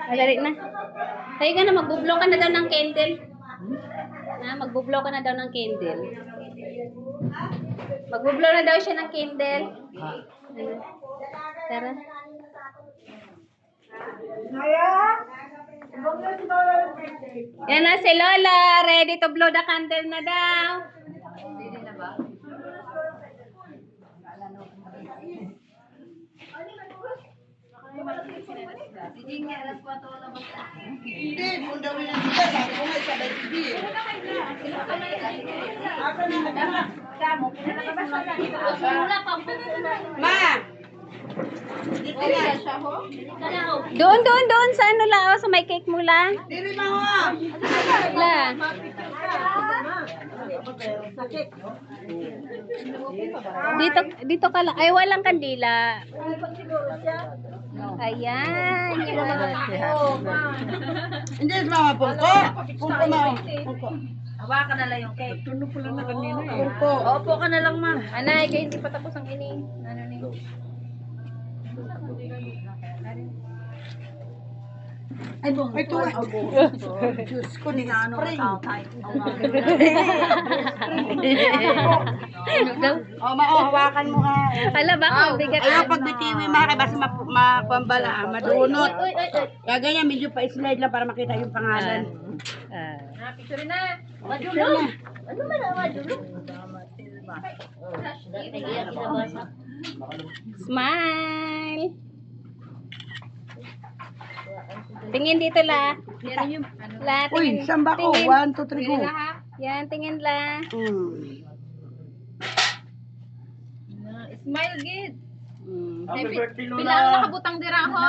Madali na. Tayo ka na, magbublow ka na daw ng candle. Magbublow ka na daw ng candle. Magbublow na daw siya ng candle. Tara. Yan na si Lola. Ready to blow the candle na daw. Hindi na ba? Hindi nga, alas 4 na ba? Hindi, kung daw na nila, sabi ko nga isa ba hindi. Ma! Doon sa ano la, sa may cake mo la. Diri ma ho! La. Dito ka lang. Ay, walang kandila. Ayan. Hindi, mama, pulko. Pulko ma. Pulko. Hawakan na lang yung cake. Tuno pala na kanina eh. Pulko. Opo ka na lang, ma. Anay, kayo hindi pa tapos ang ini. Ano ni? Ay, ito eh. Diyos ko, ni Ano spring. ka kahit Oh, ma, hawakan mo ha. Ala, baka mabigat. Ayaw pag bitiwi ma, kaya basta makuambala, madunot. Kaya ganyan, medyo pa-slide lang para makita yung pangalan. picture na. Madulo. Ano ba na madulo? Smile. Tingin dito la. La, Uy, tingin. saan ba ko? Tingin. 1, 2, 3, go. Yan, tingin la. Smile, gid. Mm. Happy birthday, Lola. Pilang nakabutang dira ako.